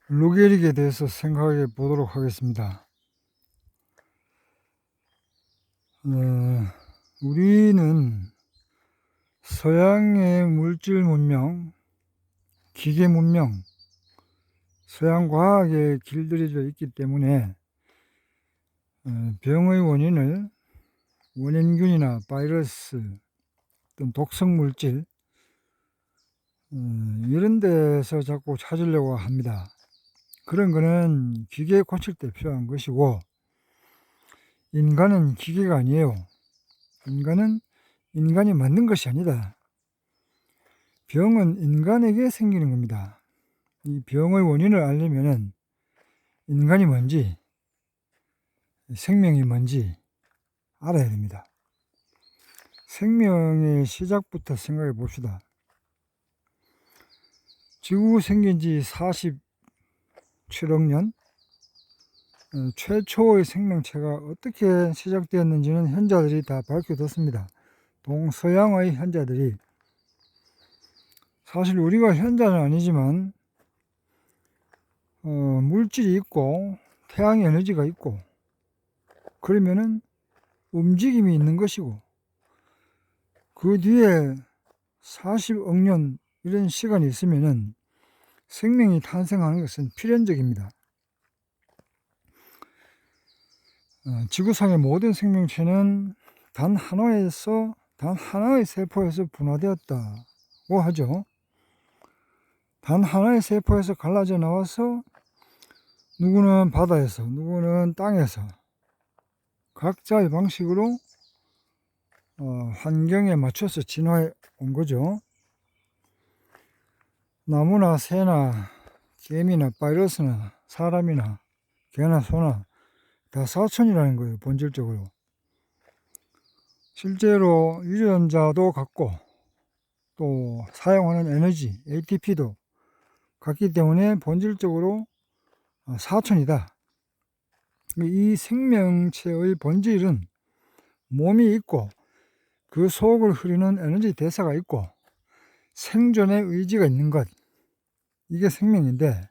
루게릭에 대해서 생각해 보도록 하겠습니다. 우리는 서양의 물질 문명, 기계 문명, 서양 과학에 길들여져 있기 때문에 병의 원인을 원인균이나 바이러스, 어떤 독성 물질 이런 데서 자꾸 찾으려고 합니다. 그런 거는 기계에 고칠 때 필요한 것이고, 인간은 기계가 아니에요. 인간은 인간이 만든 것이 아니다. 병은 인간에게 생기는 겁니다. 이 병의 원인을 알려면 인간이 뭔지, 생명이 뭔지 알아야 됩니다. 생명의 시작부터 생각해 봅시다. 지구 생긴 지 47억 년, 최초의 생명체가 어떻게 시작되었는지는 현자들이 다 밝혀졌습니다. 동서양의 현자들이. 사실 우리가 현자는 아니지만 물질이 있고 태양 에너지가 있고 그러면은 움직임이 있는 것이고, 그 뒤에 40억 년 이런 시간이 있으면은 생명이 탄생하는 것은 필연적입니다. 지구상의 모든 생명체는 단 하나의 세포에서 분화되었다고 하죠. 단 하나의 세포에서 갈라져 나와서 누구는 바다에서, 누구는 땅에서 각자의 방식으로 환경에 맞춰서 진화해 온 거죠. 나무나 새나 개미나 바이러스나 사람이나 개나 소나 다 사촌이라는 거예요, 본질적으로. 실제로 유전자도 같고 또 사용하는 에너지, ATP도 같기 때문에 본질적으로 사촌이다. 이 생명체의 본질은 몸이 있고 그 속을 흐르는 에너지 대사가 있고 생존의 의지가 있는 것, 이게 생명인데,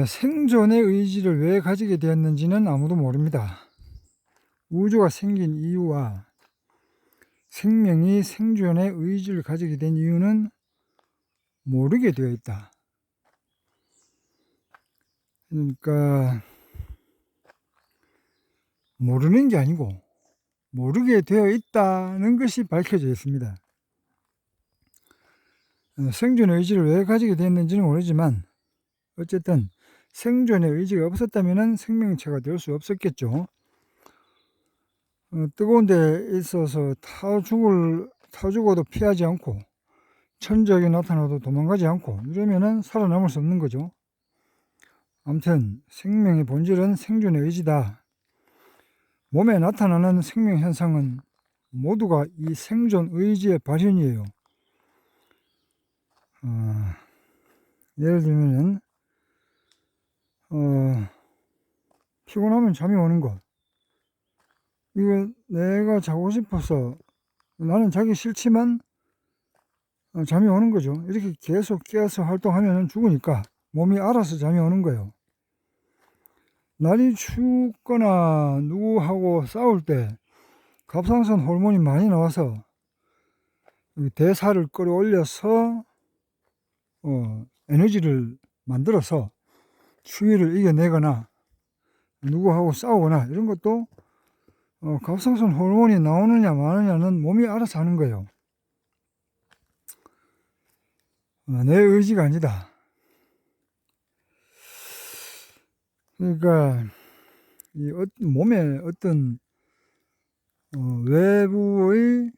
생존의 의지를 왜 가지게 되었는지는 아무도 모릅니다. 우주가 생긴 이유와 생명이 생존의 의지를 가지게 된 이유는 모르게 되어 있다. 그러니까 모르는 게 아니고 모르게 되어 있다는 것이 밝혀져 있습니다. 생존의 의지를 왜 가지게 됐는지는 모르지만 어쨌든 생존의 의지가 없었다면 생명체가 될 수 없었겠죠. 뜨거운 데 있어서 타 죽어도 피하지 않고 천적이 나타나도 도망가지 않고 이러면은 살아남을 수 없는 거죠. 아무튼 생명의 본질은 생존의 의지다. 몸에 나타나는 생명 현상은 모두가 이 생존 의지의 발현이에요. 예를 들면은 피곤하면 잠이 오는 것, 이거 내가 자고 싶어서 나는 자기 싫지만 잠이 오는 거죠. 이렇게 계속 깨어서 활동하면 죽으니까 몸이 알아서 잠이 오는 거예요. 날이 춥거나 누구하고 싸울 때 갑상선 호르몬이 많이 나와서 대사를 끌어올려서 에너지를 만들어서 추위를 이겨내거나 누구하고 싸우거나 이런 것도 갑상선 호르몬이 나오느냐 마느냐는 몸이 알아서 하는 거예요. 내 의지가 아니다. 그러니까 이 몸에 어떤 외부의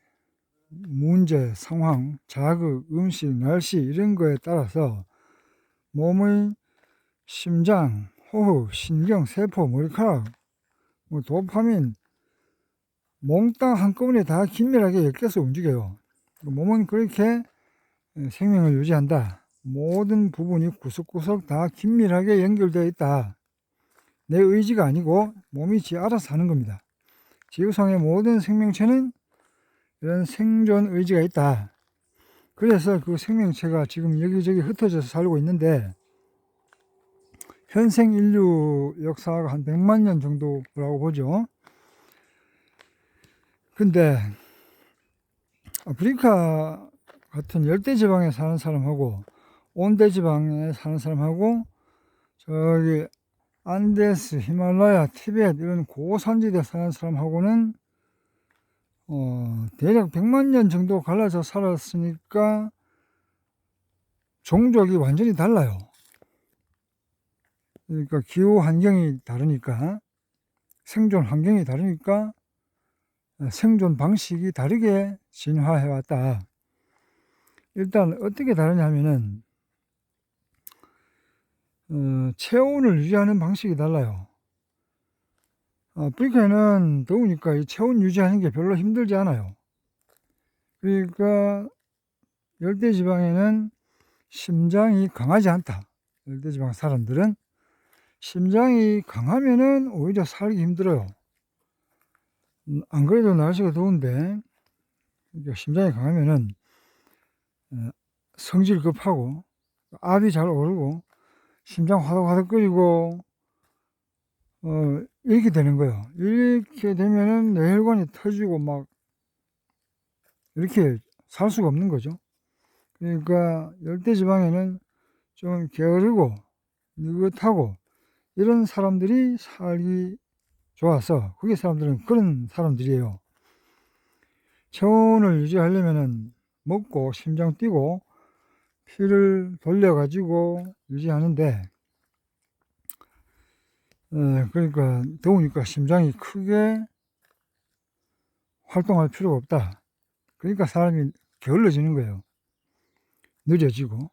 문제, 상황, 자극, 음식, 날씨 이런 거에 따라서 몸의 심장, 호흡, 신경, 세포, 머리카락, 도파민 몽땅 한꺼번에 다 긴밀하게 엮여서 움직여요. 몸은 그렇게 생명을 유지한다. 모든 부분이 구석구석 다 긴밀하게 연결되어 있다. 내 의지가 아니고 몸이 지 알아서 하는 겁니다. 지구상의 모든 생명체는 이런 생존 의지가 있다. 그래서 그 생명체가 지금 여기저기 흩어져서 살고 있는데, 현생 인류 역사가 한 100만 년 정도라고 보죠. 근데 아프리카 같은 열대지방에 사는 사람하고 온대지방에 사는 사람하고 저기 안데스, 히말라야, 티베트 이런 고산지대에 사는 사람하고는 대략 100만 년 정도 갈라져 살았으니까 종족이 완전히 달라요. 그러니까 기후 환경이 다르니까, 생존 환경이 다르니까 생존 방식이 다르게 진화해 왔다. 일단 어떻게 다르냐 하면은 체온을 유지하는 방식이 달라요. 아프리카는 더우니까 이 체온 유지하는 게 별로 힘들지 않아요. 그러니까 열대지방에는 심장이 강하지 않다. 열대지방 사람들은 심장이 강하면은 오히려 살기 힘들어요. 안 그래도 날씨가 더운데 심장이 강하면은 성질 급하고 압이 잘 오르고 심장 화덕화덕거리고 이렇게 되는 거예요. 이렇게 되면은 뇌혈관이 터지고 막 이렇게 살 수가 없는 거죠. 그러니까 열대지방에는 좀 게으르고 느긋하고 이런 사람들이 살기 좋아서 거기 사람들은 그런 사람들이에요. 체온을 유지하려면은 먹고 심장 뛰고 피를 돌려가지고 유지하는데 그러니까 더우니까 심장이 크게 활동할 필요가 없다. 그러니까 사람이 게을러지는 거예요. 느려지고.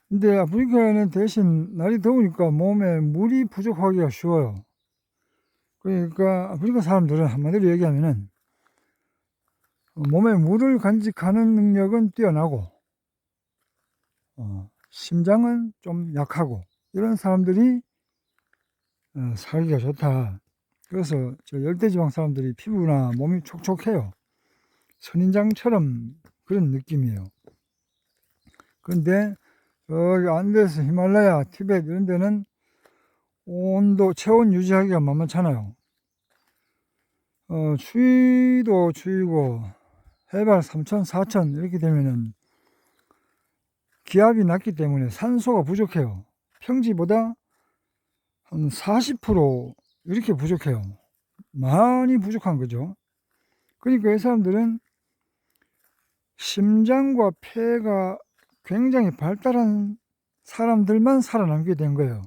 근데 아프리카에는 대신 날이 더우니까 몸에 물이 부족하기가 쉬워요. 그러니까 아프리카 사람들은 한마디로 얘기하면은 몸에 물을 간직하는 능력은 뛰어나고 심장은 좀 약하고 이런 사람들이 살기가 좋다. 그래서 저 열대지방 사람들이 피부나 몸이 촉촉해요. 선인장처럼 그런 느낌이에요. 그런데 여기 안데스, 히말라야, 티베트 이런 데는 온도, 체온 유지하기가 만만찮아요. 추위도 추위고 해발 3,000, 4,000 이렇게 되면은 기압이 낮기 때문에 산소가 부족해요. 평지보다 한 40% 이렇게 부족해요. 많이 부족한 거죠. 그러니까 이 사람들은 심장과 폐가 굉장히 발달한 사람들만 살아남게 된 거예요.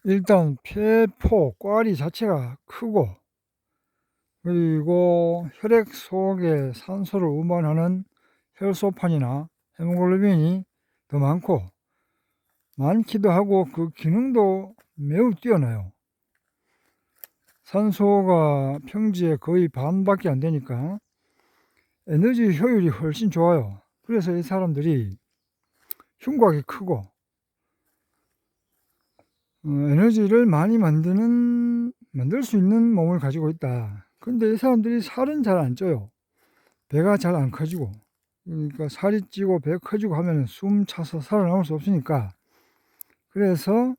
일단 폐포, 꽈리 자체가 크고 그리고 혈액 속에 산소를 운반하는 혈소판이나 헤모글로빈이 더 많기도 하고 그 기능도 매우 뛰어나요. 산소가 평지에 거의 반밖에 안 되니까 에너지 효율이 훨씬 좋아요. 그래서 이 사람들이 흉곽이 크고 에너지를 많이 만들 수 있는 몸을 가지고 있다. 근데 이 사람들이 살은 잘 안 쪄요. 배가 잘 안 커지고. 그러니까 살이 찌고 배 커지고 하면 숨 차서 살아남을 수 없으니까. 그래서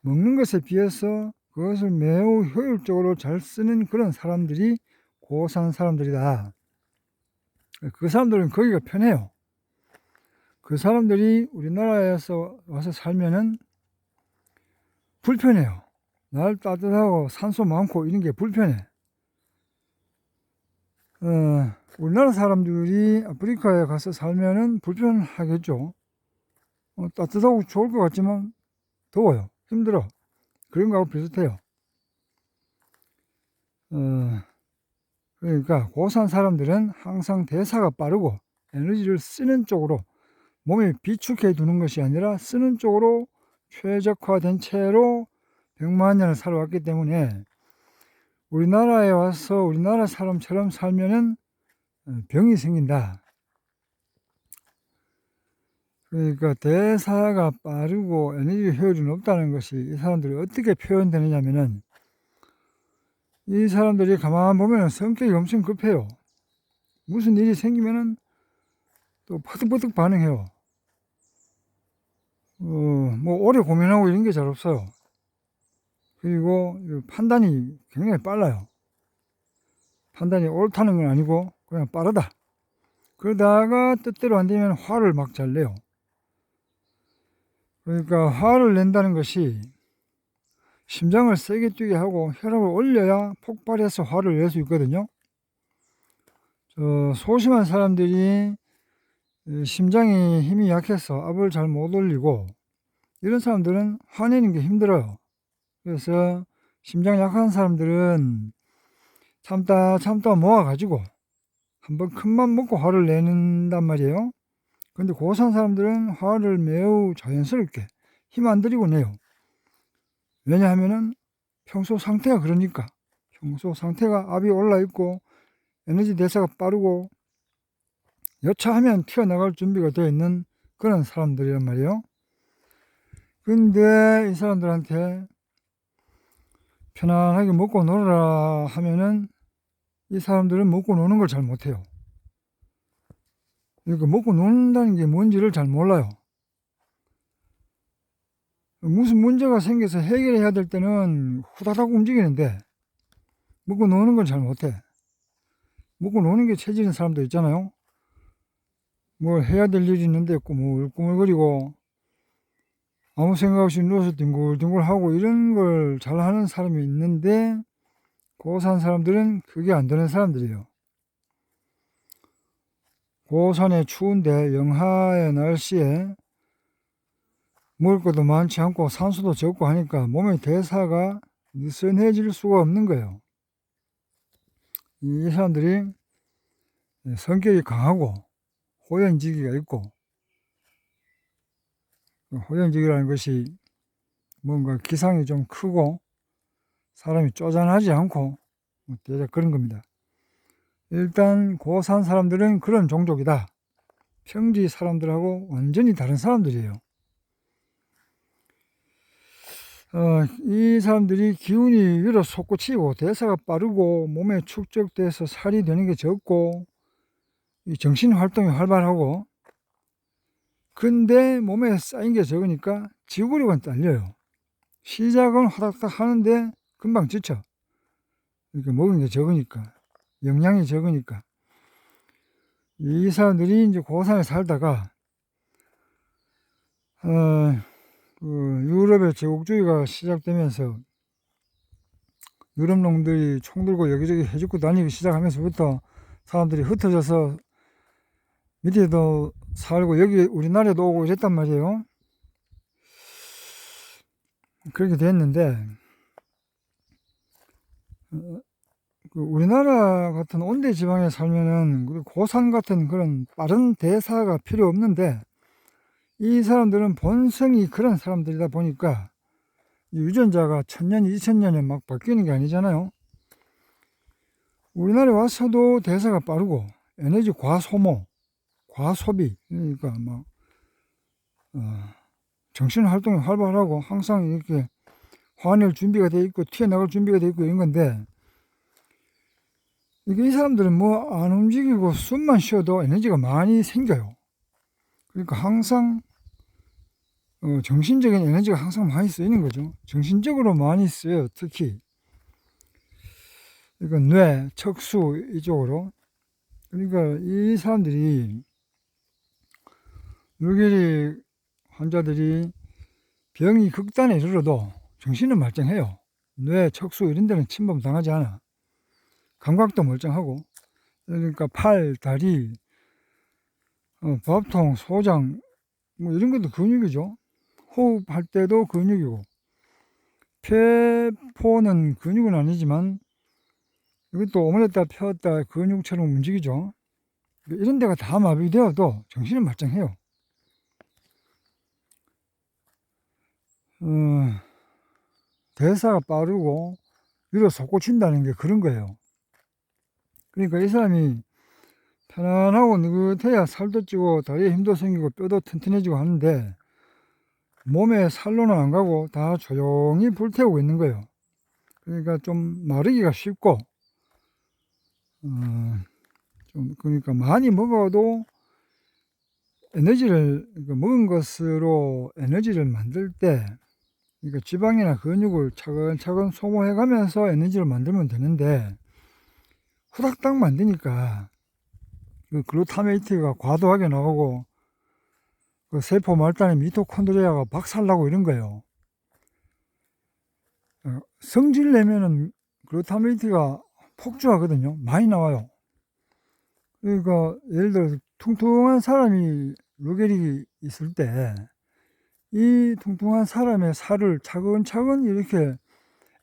먹는 것에 비해서 그것을 매우 효율적으로 잘 쓰는 그런 사람들이 고산 사람들이다. 그 사람들은 거기가 편해요. 그 사람들이 우리나라에서 와서 살면은 불편해요. 날 따뜻하고 산소 많고 이런 게 불편해. 우리나라 사람들이 아프리카에 가서 살면은 불편하겠죠. 따뜻하고 좋을 것 같지만 더워요. 힘들어. 그런 거하고 비슷해요. 그러니까 고산 사람들은 항상 대사가 빠르고 에너지를 쓰는 쪽으로 몸에 비축해 두는 것이 아니라 쓰는 쪽으로 최적화된 채로 100만 년을 살아왔기 때문에 우리나라에 와서 우리나라 사람처럼 살면은 병이 생긴다. 그러니까 대사가 빠르고 에너지 효율이 높다는 것이 이 사람들이 어떻게 표현되느냐면은 이 사람들이 가만 보면 성격이 엄청 급해요. 무슨 일이 생기면은 또 퍼뜩퍼뜩 반응해요. 뭐 오래 고민하고 이런 게 잘 없어요. 그리고 판단이 굉장히 빨라요. 판단이 옳다는 건 아니고 그냥 빠르다. 그러다가 뜻대로 안 되면 화를 막 잘 내요. 그러니까 화를 낸다는 것이 심장을 세게 뛰게 하고 혈압을 올려야 폭발해서 화를 낼 수 있거든요. 소심한 사람들이 심장이 힘이 약해서 압을 잘 못 올리고 이런 사람들은 화내는 게 힘들어요. 그래서 심장 약한 사람들은 참다 모아가지고 한번 큰맘 먹고 화를 내는단 말이에요. 근데 고산 사람들은 화를 매우 자연스럽게 힘 안 들이고 내요. 왜냐하면은 평소 상태가 그러니까. 평소 상태가 압이 올라 있고 에너지 대사가 빠르고 여차하면 튀어나갈 준비가 되어 있는 그런 사람들이란 말이에요. 근데 이 사람들한테 편안하게 먹고 놀아라 하면은 이 사람들은 먹고 노는 걸 잘 못해요. 그러니까 먹고 노는다는 게 뭔지를 잘 몰라요. 무슨 문제가 생겨서 해결해야 될 때는 후다닥 움직이는데 먹고 노는 걸 잘 못해. 먹고 노는 게 체질인 사람도 있잖아요. 뭘 해야 될 일이 있는데 꾸물꾸물거리고 아무 생각 없이 누워서 뒹굴뒹굴하고 이런 걸 잘하는 사람이 있는데 고산 사람들은 그게 안 되는 사람들이에요. 고산의 추운데 영하의 날씨에 먹을 것도 많지 않고 산소도 적고 하니까 몸의 대사가 느슨해질 수가 없는 거예요. 이 사람들이 성격이 강하고 호연지기가 있고, 호연지기라는 것이 뭔가 기상이 좀 크고 사람이 쪼잔하지 않고 대략 그런 겁니다. 일단 고산 사람들은 그런 종족이다. 평지 사람들하고 완전히 다른 사람들이에요. 이 사람들이 기운이 위로 솟구치고 대사가 빠르고 몸에 축적돼서 살이 되는 게 적고 정신 활동이 활발하고, 근데 몸에 쌓인 게 적으니까 지구력은 딸려요. 시작은 화닥닥 하는데 금방 지쳐. 그러니까 먹은 게 적으니까, 영양이 적으니까. 이 사람들이 이제 고산에 살다가 유럽의 제국주의가 시작되면서 유럽 놈들이 총 들고 여기저기 해집고 다니기 시작하면서부터 사람들이 흩어져서 밑에도 살고 여기 우리나라에도 오고 이랬단 말이에요. 그렇게 됐는데 우리나라 같은 온대 지방에 살면은 고산 같은 그런 빠른 대사가 필요 없는데 이 사람들은 본성이 그런 사람들이다 보니까 유전자가 1000년, 2000년에 막 바뀌는 게 아니잖아요. 우리나라에 와서도 대사가 빠르고 에너지 과소모, 과소비, 그러니까 막 정신 활동이 활발하고 항상 이렇게 화낼 준비가 돼 있고 튀어나갈 준비가 돼 있고 이런 건데, 이 사람들은 뭐 안 움직이고 숨만 쉬어도 에너지가 많이 생겨요. 그러니까 항상 정신적인 에너지가 항상 많이 쓰이는 거죠. 정신적으로 많이 쓰여요. 특히 그러니까 뇌, 척수 이쪽으로. 그러니까 이 사람들이 뇌결핵 환자들이 병이 극단에 이르러도 정신은 말짱해요. 뇌, 척수 이런 데는 침범 당하지 않아. 감각도 멀쩡하고. 그러니까 팔, 다리, 밥통, 소장 뭐 이런 것도 근육이죠. 호흡할 때도 근육이고, 폐포는 근육은 아니지만 이것도 오므렸다 펴었다 근육처럼 움직이죠. 이런 데가 다 마비되어도 정신은 말짱해요. 대사가 빠르고 위로 솟구친다는 게 그런 거예요. 그러니까 이 사람이 편안하고 느긋해야 살도 찌고 다리에 힘도 생기고 뼈도 튼튼해지고 하는데 몸에 살로는 안 가고 다 조용히 불태우고 있는 거예요. 그러니까 좀 마르기가 쉽고 좀 그러니까 많이 먹어도 에너지를 먹은 것으로 에너지를 만들 때 그러니까 지방이나 근육을 차근차근 소모해 가면서 에너지를 만들면 되는데 후닥닥 만드니까 그 글루타메이트가 과도하게 나오고 그 세포 말단의 미토콘드리아가 박살나고 이런 거예요. 성질 내면은 글루타메이트가 폭주하거든요. 많이 나와요. 그러니까 예를 들어서 퉁퉁한 사람이 루게릭이 있을 때 이 퉁퉁한 사람의 살을 차근차근 이렇게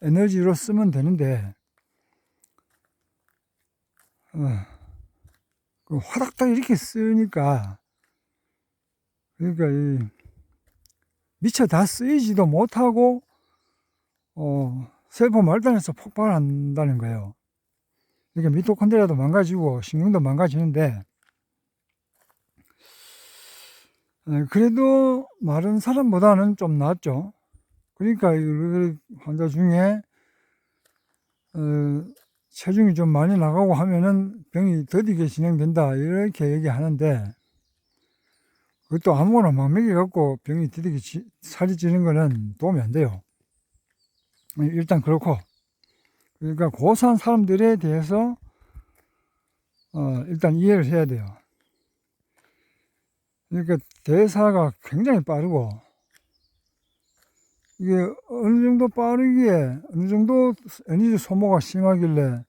에너지로 쓰면 되는데 그 화닥닥 이렇게 쓰니까 그러니까 미처 다 쓰이지도 못하고 세포 말단에서 폭발한다는 거예요. 그러니까 미토콘드리아도 망가지고 신경도 망가지는데 그래도 마른 사람보다는 좀 낫죠. 그러니까 이 환자 중에 체중이 좀 많이 나가고 하면은 병이 더디게 진행된다 이렇게 얘기하는데 그것도 아무거나 막 먹여갖고 병이 더디게 살이 찌는 거는 도움이 안 돼요. 일단 그렇고 그러니까 고사한 사람들에 대해서 일단 이해를 해야 돼요. 그러니까 대사가 굉장히 빠르고 이게 어느 정도 빠르기에 어느 정도 에너지 소모가 심하길래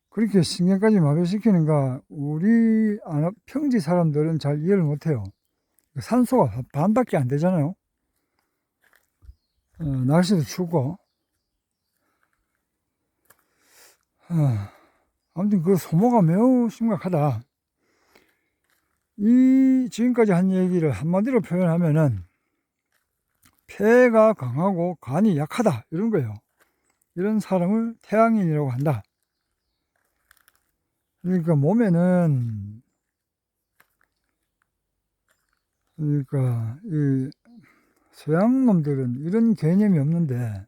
그렇게 신경까지 마비시키는가 우리 평지 사람들은 잘 이해를 못해요. 산소가 반밖에 안 되잖아요. 날씨도 춥고 아무튼 그 소모가 매우 심각하다. 이 지금까지 한 얘기를 한마디로 표현하면은 폐가 강하고 간이 약하다 이런 거예요. 이런 사람을 태양인이라고 한다. 그러니까 몸에는 그러니까 이 서양 놈들은 이런 개념이 없는데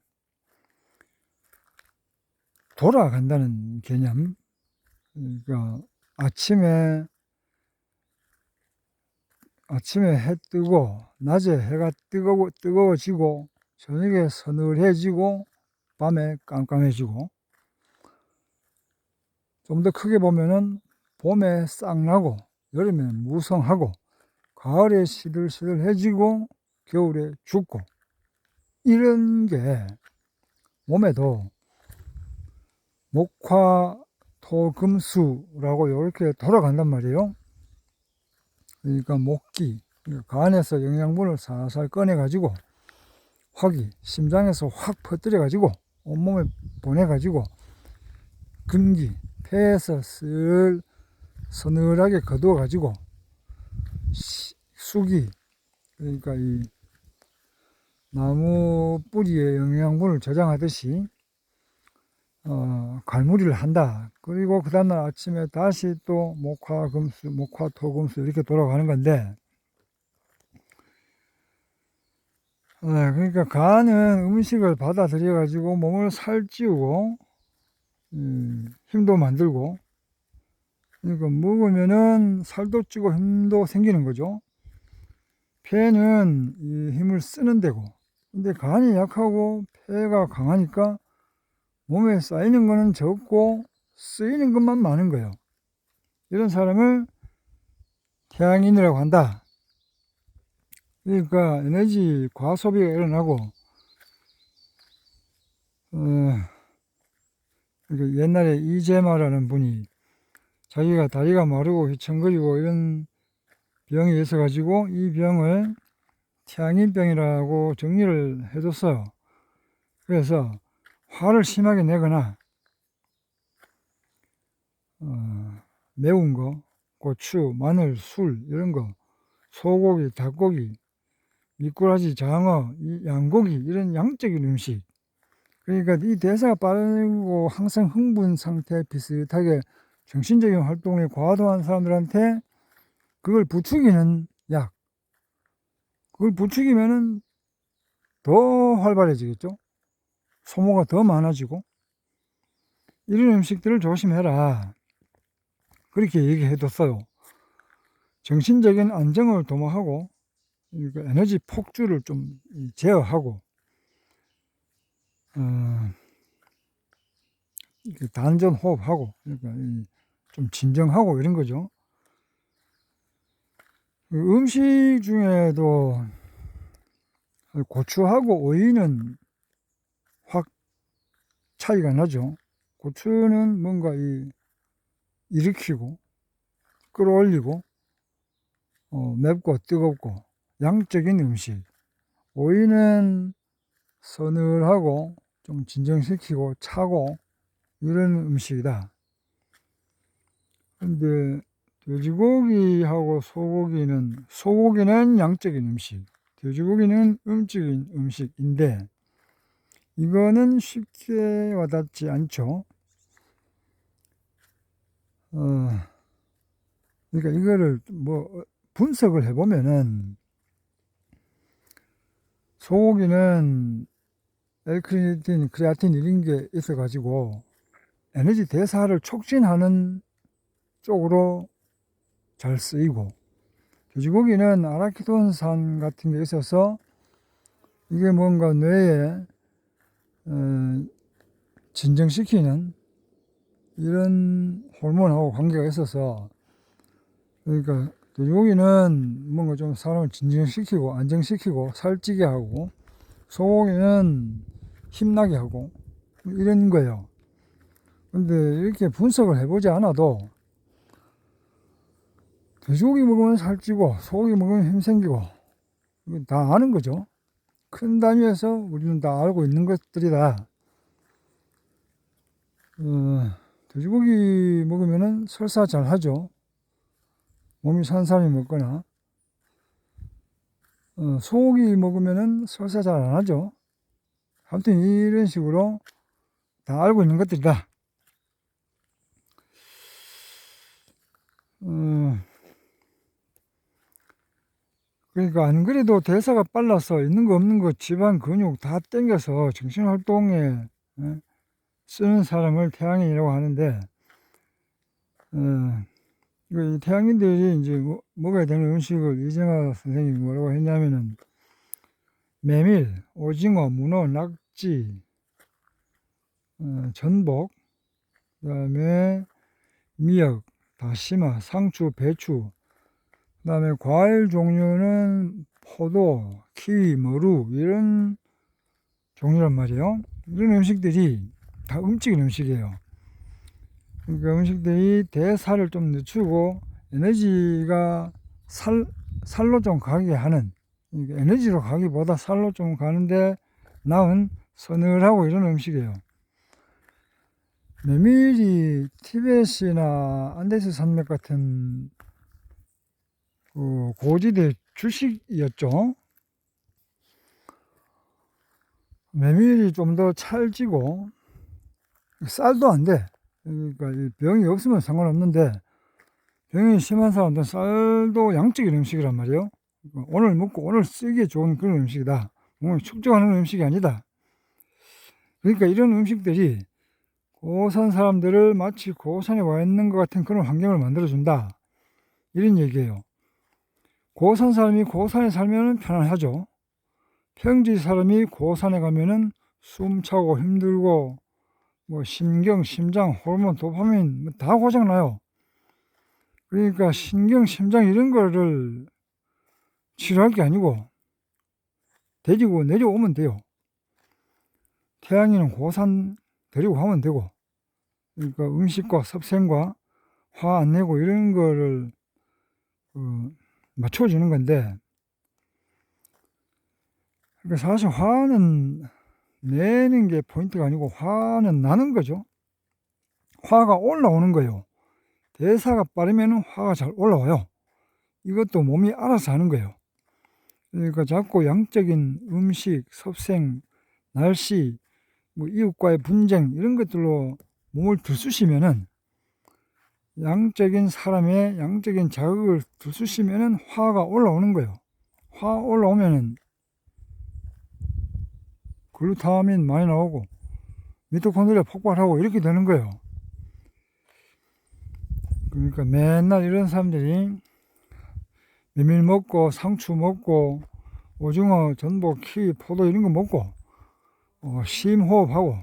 돌아간다는 개념. 그러니까 아침에 해 뜨고 낮에 해가 뜨거워지고 저녁에 서늘해지고 밤에 깜깜해지고 좀 더 크게 보면은 봄에 싹나고 여름에 무성하고 가을에 시들시들해지고 겨울에 죽고 이런 게 몸에도 목화 토금수라고 이렇게 돌아간단 말이에요. 그러니까 목기 간에서 영양분을 살살 꺼내 가지고 화기 심장에서 확 퍼뜨려 가지고 온몸에 보내 가지고 근기 폐에서 슬 서늘하게 거두어 가지고 수기 그러니까 이 나무 뿌리에 영양분을 저장하듯이 갈무리를 한다. 그리고 그 다음날 아침에 다시 또 목화금수, 목화토금수 이렇게 돌아가는 건데 그러니까 간은 음식을 받아들여 가지고 몸을 살찌우고 힘도 만들고 그러니까 먹으면은 살도 찌고 힘도 생기는 거죠. 폐는 이 힘을 쓰는 데고 근데 간이 약하고 폐가 강하니까 몸에 쌓이는 거는 적고 쓰이는 것만 많은 거예요. 이런 사람을 태양인이라고 한다. 그러니까 에너지 과소비가 일어나고 그러니까 옛날에 이재마라는 분이 자기가 다리가 마르고 휘청거리고 이런 병이 있어 가지고 이 병을 태양인병이라고 정리를 해줬어요. 그래서 화를 심하게 내거나 매운 거, 고추, 마늘, 술 이런 거, 소고기, 닭고기, 미꾸라지, 장어, 양고기 이런 양적인 음식 그러니까 이 대사가 빠르고 항상 흥분 상태 비슷하게 정신적인 활동에 과도한 사람들한테 그걸 부추기는 약 그걸 부추기면은 더 활발해지겠죠. 소모가 더 많아지고 이런 음식들을 조심해라 그렇게 얘기해뒀어요. 정신적인 안정을 도모하고 그러니까 에너지 폭주를 좀 제어하고 단전 호흡하고 그러니까 좀 진정하고 이런 거죠. 음식 중에도 고추하고 오이는 확 차이가 나죠. 고추는 뭔가 일으키고 끌어올리고 맵고 뜨겁고 양적인 음식, 오이는 서늘하고 좀 진정시키고 차고 이런 음식이다. 근데 돼지고기하고 소고기는 양적인 음식, 돼지고기는 음적인 음식인데 이거는 쉽게 와닿지 않죠. 그러니까 이거를 뭐 분석을 해보면은 소고기는 L크리아틴, 크레아틴 이런 게 있어가지고 에너지 대사를 촉진하는 쪽으로 잘 쓰이고, 돼지고기는 아라키돈산 같은 게 있어서 이게 뭔가 뇌에 진정시키는 이런 호르몬하고 관계가 있어서, 그러니까 돼지고기는 뭔가 좀 사람을 진정시키고 안정시키고 살찌게 하고, 소고기는 힘나게 하고 이런 거예요. 근데 이렇게 분석을 해보지 않아도 돼지고기 먹으면 살찌고 소고기 먹으면 힘생기고 다 아는 거죠. 큰 단위에서 우리는 다 알고 있는 것들이다. 돼지고기 먹으면 설사 잘 하죠. 몸이 산 사람이 먹거나. 소고기 먹으면 설사 잘 안 하죠. 아무튼 이런 식으로 다 알고 있는 것들이다. 그러니까 안 그래도 대사가 빨라서 있는 거 없는 거 지방 근육 다 땡겨서 정신활동에 쓰는 사람을 태양인이라고 하는데, 이 태양인들이 이제 먹어야 되는 음식을 이정아 선생님이 뭐라고 했냐면은 메밀, 오징어, 문어, 낙지, 전복, 그 다음에 미역, 다시마, 상추, 배추, 그 다음에 과일 종류는 포도, 키위, 머루 이런 종류란 말이에요. 이런 음식들이 다 음식인 음식이에요. 그러니까 음식들이 대사를 좀 늦추고 에너지가 살로 좀 가게 하는, 그러니까 에너지로 가기보다 살로 좀 가는데 나은 서늘하고 이런 음식이에요. 메밀이 티벳이나 안데스 산맥 같은 그 고지대 주식이었죠. 메밀이 좀 더 찰지고 쌀도 안 돼. 그러니까 병이 없으면 상관없는데 병이 심한 사람들은 쌀도 양적인 음식이란 말이에요. 오늘 먹고 오늘 쓰기에 좋은 그런 음식이다. 몸을 축적하는 음식이 아니다. 그러니까 이런 음식들이 고산 사람들을 마치 고산에 와 있는 것 같은 그런 환경을 만들어준다. 이런 얘기예요. 고산 사람이 고산에 살면 편안하죠. 평지 사람이 고산에 가면은 숨차고 힘들고 뭐 심경, 심장, 호르몬, 도파민 다 고장나요. 그러니까 신경, 심장 이런 거를 치료할 게 아니고 데리고 내려오면 돼요. 태양이는 고산 데리고 가면 되고, 그러니까 음식과 섭생과 화 안 내고 이런 거를 맞춰주는 건데, 그러니까 사실 화는 내는 게 포인트가 아니고 화는 나는 거죠. 화가 올라오는 거예요. 대사가 빠르면 화가 잘 올라와요. 이것도 몸이 알아서 하는 거예요. 그러니까 자꾸 양적인 음식, 섭생, 날씨, 뭐 이웃과의 분쟁 이런 것들로 몸을 들쑤시면은 양적인 사람의 양적인 자극을 들쑤시면은 화가 올라오는 거예요. 화 올라오면은 글루타민 많이 나오고 미토콘드리아 폭발하고 이렇게 되는 거예요. 그러니까 맨날 이런 사람들이 메밀 먹고 상추 먹고 오징어, 전복, 키위, 포도 이런 거 먹고 심호흡하고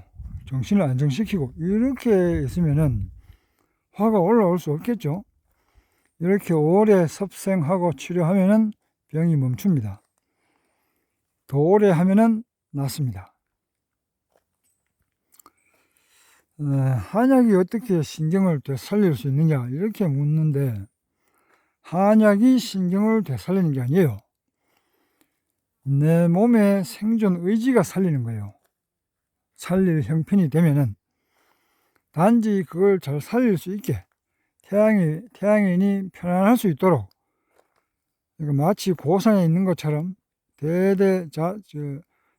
정신을 안정시키고 이렇게 있으면은 화가 올라올 수 없겠죠. 이렇게 오래 섭생하고 치료하면은 병이 멈춥니다. 더 오래 하면은 낫습니다. 한약이 어떻게 신경을 되살릴 수 있느냐 이렇게 묻는데, 한약이 신경을 되살리는 게 아니에요. 내 몸의 생존 의지가 살리는 거예요. 살릴 형편이 되면은 단지 그걸 잘 살릴 수 있게 태양인이 편안할 수 있도록, 그러니까 마치 고상에 있는 것처럼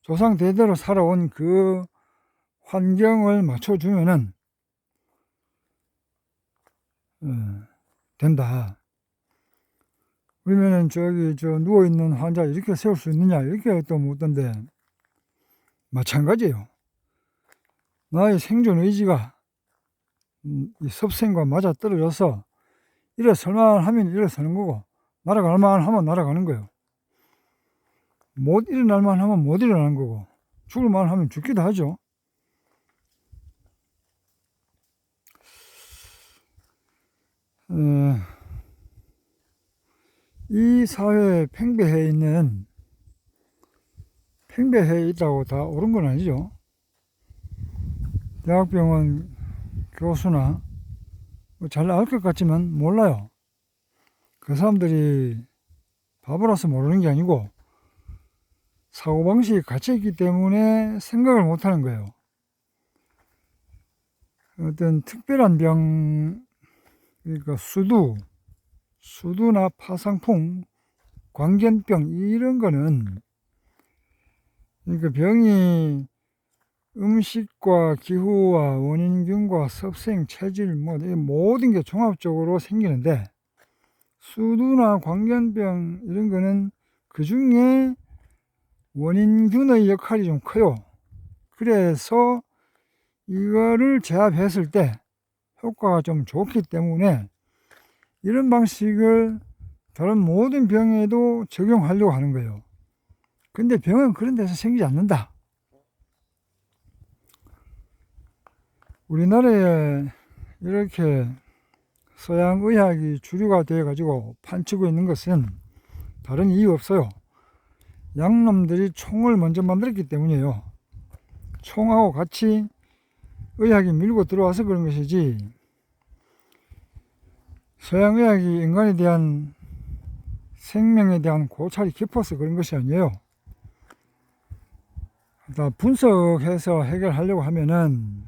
조상 대대로 살아온 그 환경을 맞춰주면은 된다. 그러면은 누워있는 환자 이렇게 세울 수 있느냐 이렇게 또 묻던데, 마찬가지예요. 나의 생존 의지가 이 섭생과 맞아 떨어져서 일어설만 하면 일어서는 거고, 날아갈 만 하면 날아가는 거예요. 못 일어날 만 하면 못 일어나는 거고, 죽을 만 하면 죽기도 하죠. 이 사회에 팽배해 있다고 다 옳은 건 아니죠. 대학병원 교수나 잘 알 것 같지만 몰라요. 그 사람들이 바보라서 모르는 게 아니고 사고방식이 갇혀있기 때문에 생각을 못하는 거예요. 어떤 특별한 병, 그러니까 수두나 파상풍, 광견병 이런 거는, 그러니까 병이 음식과 기후와 원인균과 섭생, 체질 모든 게 종합적으로 생기는데, 수두나 광견병 이런 거는 그 중에 원인균의 역할이 좀 커요. 그래서 이거를 제압했을 때 효과가 좀 좋기 때문에 이런 방식을 다른 모든 병에도 적용하려고 하는 거예요. 근데 병은 그런 데서 생기지 않는다. 우리나라에 이렇게 서양 의학이 주류가 되어 가지고 판치고 있는 것은 다른 이유 없어요. 양놈들이 총을 먼저 만들었기 때문이에요. 총하고 같이 의학이 밀고 들어와서 그런 것이지, 서양 의학이 인간에 대한 생명에 대한 고찰이 깊어서 그런 것이 아니에요. 다 분석해서 해결하려고 하면은,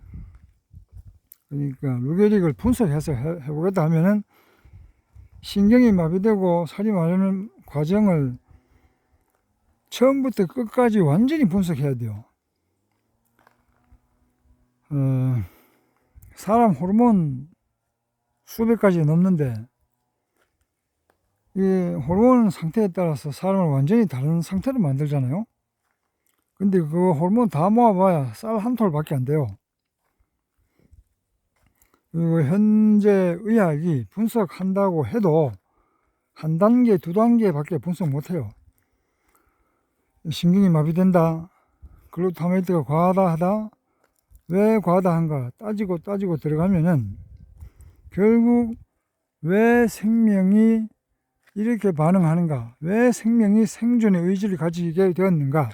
그러니까 루게릭을 분석해서 해보겠다 하면은 신경이 마비되고 살이 마르는 과정을 처음부터 끝까지 완전히 분석해야 돼요. 사람 호르몬 수백 가지 넘는데, 이 호르몬 상태에 따라서 사람을 완전히 다른 상태로 만들잖아요. 근데 그 호르몬 다 모아봐야 쌀 한 톨밖에 안 돼요. 그리고 현재 의학이 분석한다고 해도 한 단계, 두 단계밖에 분석 못해요. 신경이 마비된다, 글루타메이트가 과하다 하다, 왜 과하다한가 따지고 들어가면은 결국 왜 생명이 이렇게 반응하는가, 왜 생명이 생존의 의지를 가지게 되었는가,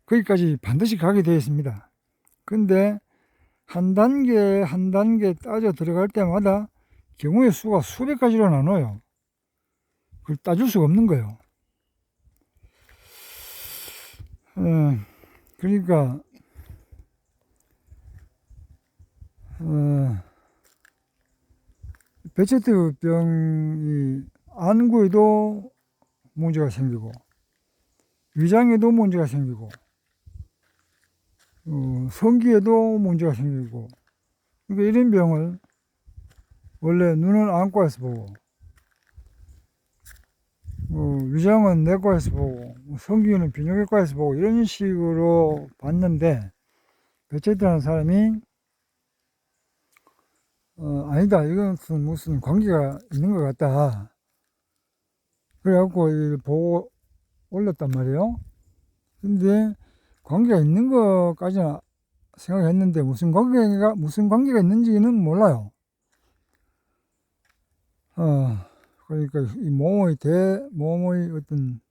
거기까지 반드시 가게 되어 있습니다. 근데 한 단계 한 단계 따져 들어갈 때마다 경우의 수가 수백 가지로 나눠요. 그걸 따질 수가 없는 거예요. 그러니까 베체트 병이 안구에도 문제가 생기고 위장에도 문제가 생기고 성기에도 문제가 생기고, 그러니까 이런 병을 원래 눈은 안과에서 보고 위장은 내과에서 보고 성기는 비뇨기과에서 보고 이런 식으로 봤는데, 베체트라는 사람이 아니다, 이것은 무슨 관계가 있는 것 같다, 그래갖고 보고 올렸단 말이에요. 근데 관계가 있는 것까지는 생각했는데 무슨 관계가 있는지는 몰라요. 그러니까 이 모모의 어떤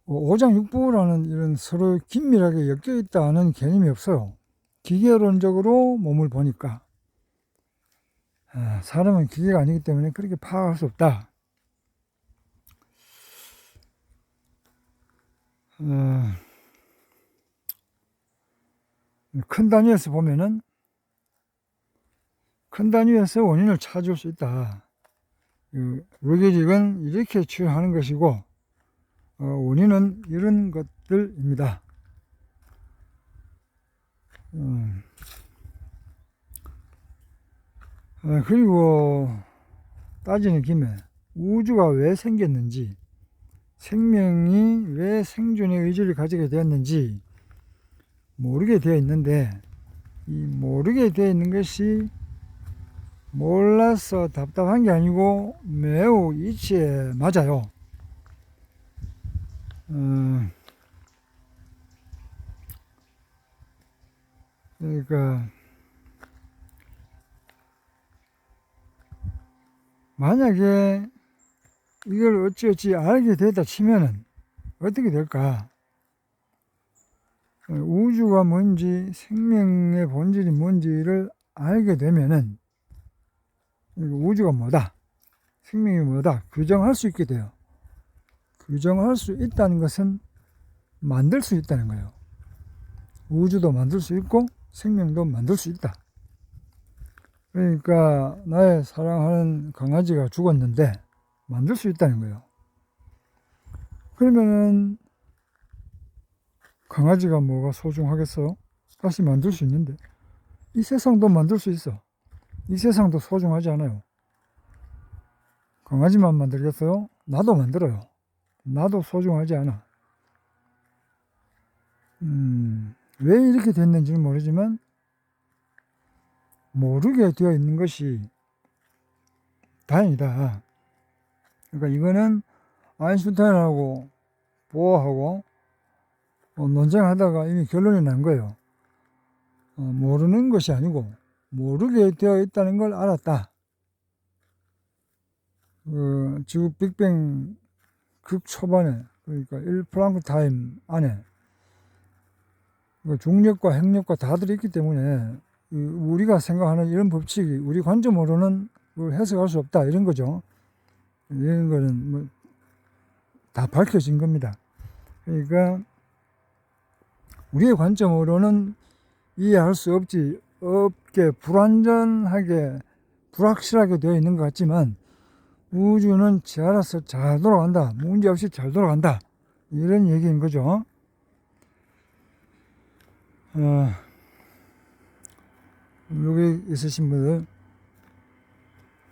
오장육부라는 이런 서로 긴밀하게 엮여 있다는 개념이 없어요. 기계론적으로 몸을 보니까 사람은 기계가 아니기 때문에 그렇게 파악할 수 없다. 큰 단위에서 보면은 큰 단위에서 원인을 찾을 수 있다. 로직은 이렇게 추론하는 것이고 원인은 이런 것들입니다. 그리고 따지는 김에 우주가 왜 생겼는지, 생명이 왜 생존의 의지를 가지게 되었는지 모르게 되어 있는데, 이 모르게 되어 있는 것이 몰라서 답답한 게 아니고 매우 이치에 맞아요. 그러니까 만약에 이걸 어찌어찌 알게 되다 치면은 어떻게 될까? 우주가 뭔지, 생명의 본질이 뭔지를 알게 되면은 우주가 뭐다, 생명이 뭐다 규정할 수 있게 돼요. 규정할 수 있다는 것은 만들 수 있다는 거예요. 우주도 만들 수 있고 생명도 만들 수 있다. 그러니까 나의 사랑하는 강아지가 죽었는데 만들 수 있다는 거예요. 그러면은 강아지가 뭐가 소중하겠어? 다시 만들 수 있는데, 이 세상도 만들 수 있어. 이 세상도 소중하지 않아요. 강아지만 만들겠어요? 나도 만들어요. 나도 소중하지 않아. 왜 이렇게 됐는지는 모르지만 모르게 되어 있는 것이 다행이다. 그러니까 이거는 아인슈타인하고 보어하고 논쟁하다가 이미 결론이 난 거예요. 모르는 것이 아니고 모르게 되어 있다는 걸 알았다. 지구 빅뱅 극초반에, 그러니까 1플랑크 타임 안에 중력과 핵력과 다 들어있기 때문에 우리가 생각하는 이런 법칙이 우리 관점으로는 해석할 수 없다, 이런 거죠. 이런 거는 뭐 다 밝혀진 겁니다. 그러니까 우리의 관점으로는 이해할 수 없게 불완전하게 불확실하게 되어 있는 것 같지만 우주는 지 알아서 잘 돌아간다, 문제없이 잘 돌아간다, 이런 얘기인 거죠. 여기 있으신 분들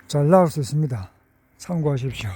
잘 나올 수 있습니다. 참고하십시오.